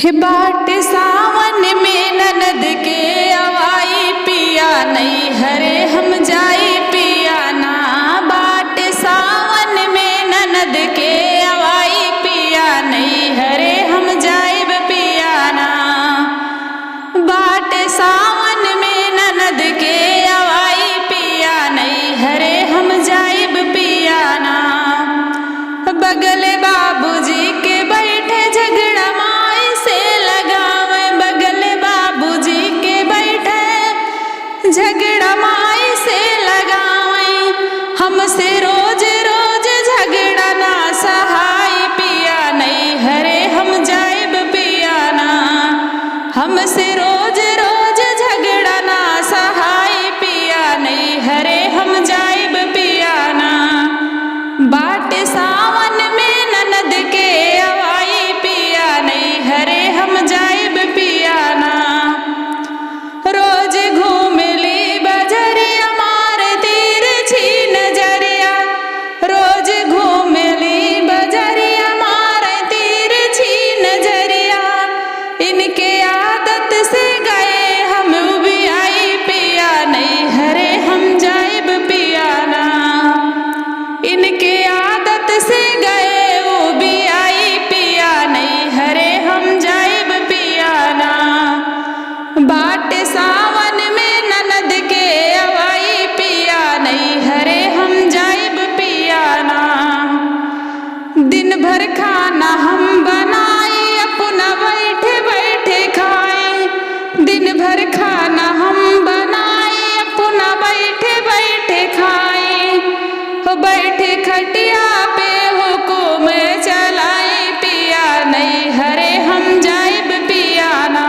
हे बाट सावन में ननद के अवाई पिया नहीं हरे हम जाई पिया ना। बाट सावन में ननद के अवाई पिया नहीं हरे हम जाइब पिया ना। बाट सावन में ननद के अवाई पिया नहीं हरे हम जाइब पिया ना। बगल बाबूजी के बैठे झगड़ा माई से लगावे, बगल बाबूजी के बैठे झगड़ा माई से लगावे। हमसे रोज रोज झगड़ा ना सहाय पिया नहीं हरे हम जाइब पिया ना। हमसे रोज रोज झगड़ा ना सहाय पिया नहीं हरे हम जाइब पिया ना। बाट सावन में ननद के अवाई पिया नहीं हरे हम जाइब पिया ना। रोज घूमली बजरिया मार तिरछी नजरिया, रोज घूमली बजरिया मार तिरछी नजरिया। इनके आदत से गए हम भी आई पिया नहीं हरे हम जाइब पिया ना। इनके आदत से गए वो भी आई पिया नहीं हरे हम जाइब पिया ना। बाट सावन में ननद के अवाई पिया नहीं हरे हम जाइब पिया ना। दिन भर खाना हम बनाए अपना बैठे बैठे खाए, दिन भर खाना हम बनाए अपना बैठे बैठे खाए। बैठे खटिया पे हुकुम चलाए पिया नहीं हरे हम जाइब पिया ना।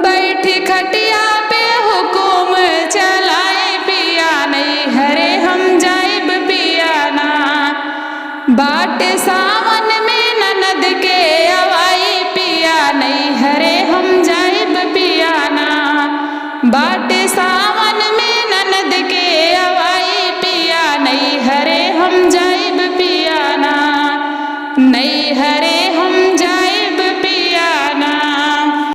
बैठे खटिया पे हुकुम चलाए पिया नहीं हरे हम जाइब पिया ना। बाट सा